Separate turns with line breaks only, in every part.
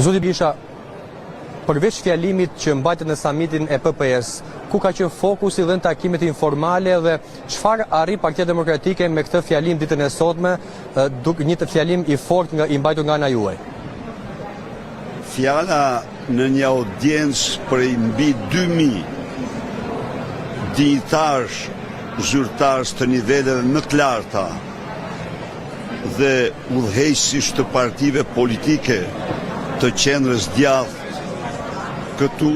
Zoti Berisha, përveç fjalimit që mbajtet në samitin e PPS, ku ka qenë fokusi dhe në takimet informale dhe çfarë arri Partia Demokratike me këtë fjalim ditën e sotme, një të fjalim i fortë nga i mbajtur nga ana juaj?
Fjala në një audiencë për mbi 2000 dinjitarësh, zyrtarës të niveleve më të larta dhe udhëheqësish të partive politike të qendrës djathtë, këtu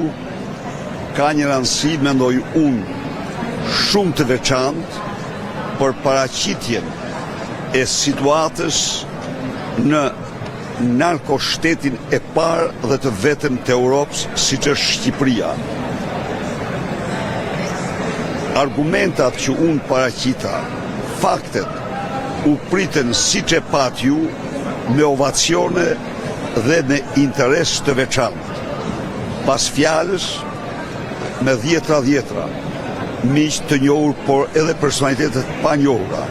ka një rëndësi, mendoj unë, shumë të veçantë për paraqitjen e situatës në narkoshtetin e parë dhe të vetëm të Europës, siç është Shqipëria. Argumentat që unë paraqita, faktet, u pritën siç e pat ju, me ovacione dhe me interes të veçantë. Pas fjalës, me dhjetra, miq të njohur, por edhe personalitetet pa njohura,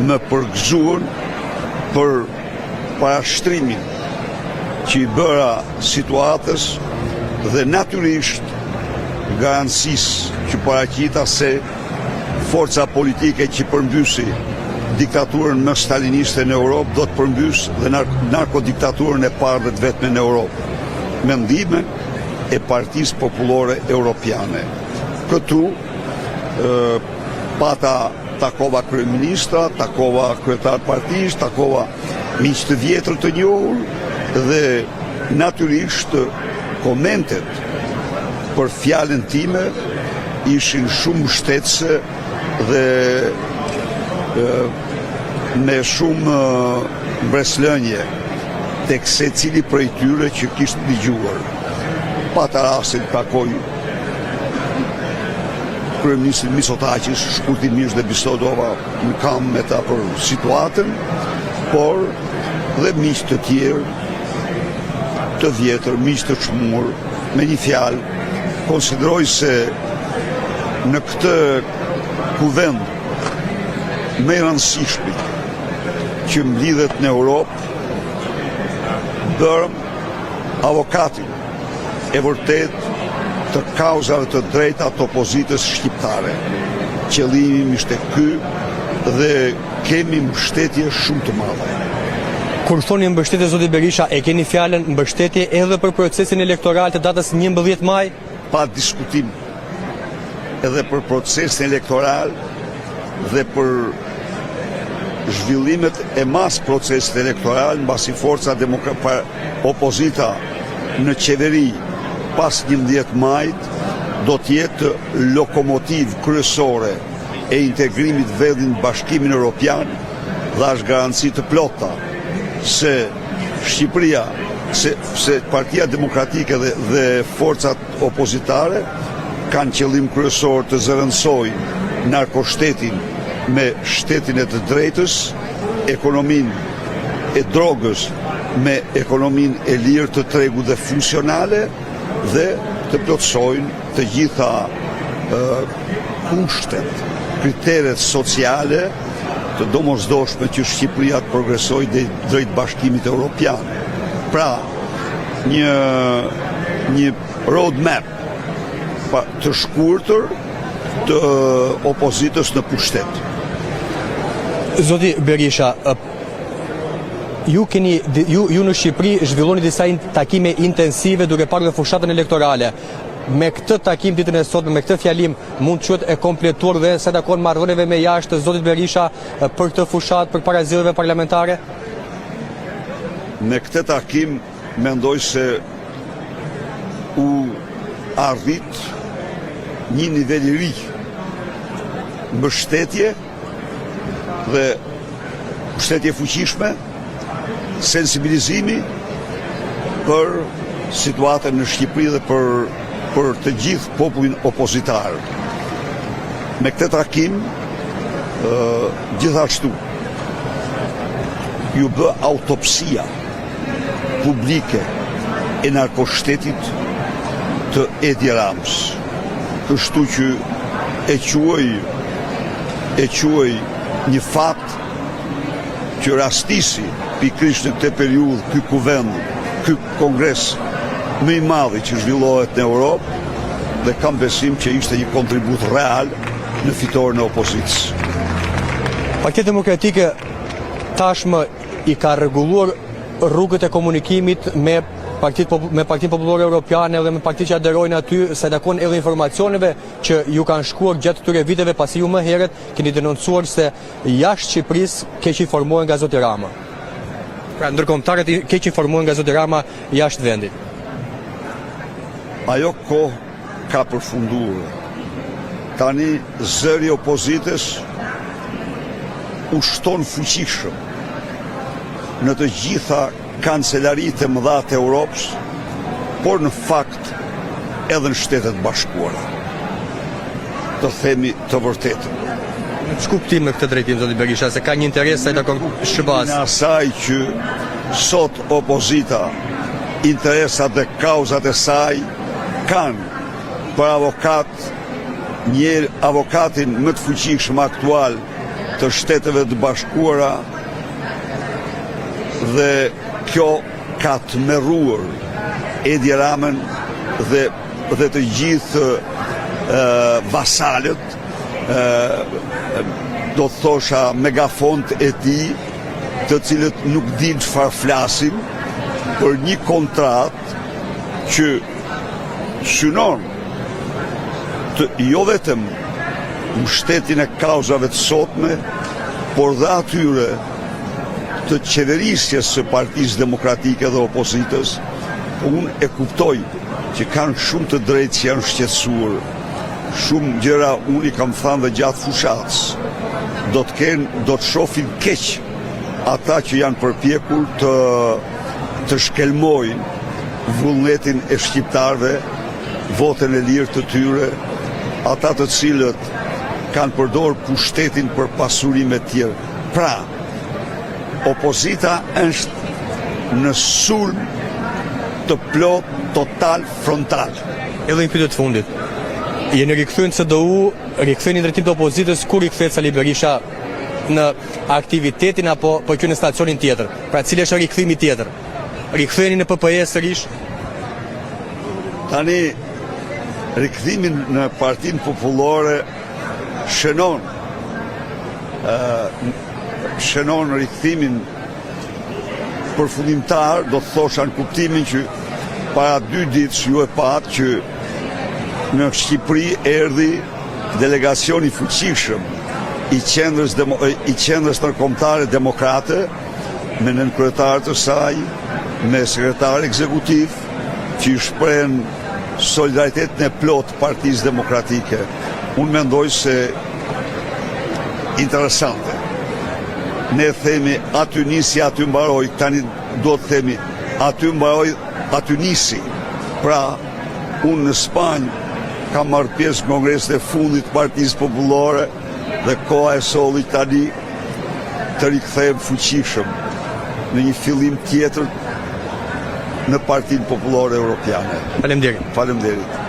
më përgëzuan për parashtrimin që i bëra situatës dhe natyrisht garancisë që paraqita se forca politike që përmbysi diktaturën më staliniste në Europë do të përmbysë dhe narkodiktaturën e parë dhe të vetme në Europë. Mendimin e Partisë Popullore Europiane. Këtu pata takova kryeministra, takova kryetar partisë, takova miq të vjetër të njohur dhe natyrisht komentet për fjalën time ishin shumë mbështetëse dhe me shumë mbreslënje tek secili prej tyre që kishte dëgjuar. Pata rastin takoj kryeministrin Mitsotakis, shkurtimisht dhe bisodova në kam me ta për situatën, por dhe miq të tjerë, të vjetër, miq të çmuar, me një fjalë, konsideroj se në këtë kuvend më i rëndësishëm që mblidhet në Europë, bërëm avokatin e vërtet të kauzave të drejta të opozitës shqiptare. Qëllimi ishte ky dhe kemi mbështetje shumë të madhe.
Kur thoni mbështetje, zoti Berisha, e keni fjalën mbështetje edhe për procesin elektoral të datës 11 maj?
Pa diskutim, edhe për procesin elektoral dhe për zhvillimet e mas procesit elektoral, mbasi forca opozita në qeveri pas 11 majt do t'jetë lokomotiv kryesore e integrimit vendin Bashkimin Evropian dhe është garanci të plota se Shqipëria, se Partia Demokratike dhe forcat opozitare kanë qëllim kryesor të zëvendësojnë narkoshtetin me shtetin e të drejtës, ekonomin e drogës me ekonomin e lirë të tregu dhe funksionale dhe të plotësojnë të gjitha kushtet, kriteret sociale të domosdoshme që Shqipëria të progresojë dhe drejt Bashkimit Evropian. Pra, një roadmap të shkurtër të opozitës në pushtet.
Zoti Berisha, ju në Shqipëri zhvilloni disa takime intensive duke parë dhe fushatën elektorale. Me këtë takim ditën e sotme, me këtë fjalim, mund të quhet e kompletuar dhe sa takon marrëdhënieve me jashtë të zotit Berisha për këtë fushatë përpara zgjedhjeve parlamentare?
Me këtë takim mendoj se u arrit një nivel i ri mbështetje dhe mbështetje fuqishme, sensibilizimi për situatën në Shqipëri dhe për të gjithë popullin opozitar. Me këtë takim, gjithashtu, ju bë autopsia publike e narkoshtetit të Edi Ramës. Kështu që e quaj një fat që rastisi pikrisht në këtë periudhë ky kuvend ky kongres më i madh që zhvillohet në Europë dhe kam besim që ishte një kontribut real në fitoren e opozitës.
Paketi Demokratike tashmë i ka rregulluar rrugët e komunikimit me Partinë Popullore Europiane dhe me partitë që aderojnë aty, sa i takon edhe informacioneve që ju kanë shkuar gjatë këtyre viteve, pasi ju më herët keni denoncuar se jashtë Shqipërisë keq informohen nga zoti Rama. Pra ndërkombëtarët keq informohen nga zoti Rama jashtë vendit.
Ajo kohë ka përfunduar. Tani zëri i opozitës u shton fuqishëm në të gjitha kancelaritë e mëdha të Europës, por në fakt edhe në Shtetet Bashkuara. Të themi të vërtetën.
Në ç'kuptim në këtë drejtim, zoti Berisha, se ka një interes sa i takon SBA-s.
Në asaj që sot opozita, interesat dhe kauzat e saj kanë për avokatin më të fuqishëm aktual të Shteteve të Bashkuara, dhe kjo ka të merruar Edi Ramën dhe të gjithë vasalët, do të thosha megafont e tij, të cilët nuk din çfarë flasin për një kontratë që synon të jo vetëm mbështetjen e kauzave të sotme, por dhe atyre të qeverisjes së Partisë Demokratike dhe opozitës. Unë e kuptoj që kanë shumë të drejtë që janë shqetësuar. Shumë gjëra unë i kam thënë dhe gjatë fushatës. Do të shohin keq ata që janë përpjekur të shkelmojnë vullnetin e shqiptarëve, votën e lirë të tyre, ata të cilët kanë përdorur pushtetin për pasurime të tjera. Pra, opozita është në sulm të plot, total, frontal.
Edhe një pyetje të fundit. Jeni rikthyer në CDU, riktheni në drejtim të opozitës, kur rikthehet Sali Berisha në aktivitetin apo po që në stacionin tjetër? Pra cili është rikthimi tjetër? Riktheheni në PPE sërish?
Tani rikthimin në Partinë Popullore shënon rikthimin përfundimtar, do të thosha në kuptimin që para 2 ditësh ju e patë që në Shqipëri erdhi delegacion i fuqishëm i qendrës ndërkombëtare demokrate, me nënkryetar të saj, me sekretar ekzekutiv, që i shprehen solidaritetin e plot Partisë Demokratike. Unë mendoj se interesante. Ne themi aty nisi, aty mbaroi, tani do të themi aty mbaroi, aty nisi. Pra, unë në Spanjë kam marrë pjesë në kongresin e fundit të Partisë Popullore dhe koha e solli tani të rikthehem fuqishëm në një fillim tjetër në Partinë Popullore Europiane.
Faleminderit.
Faleminderit.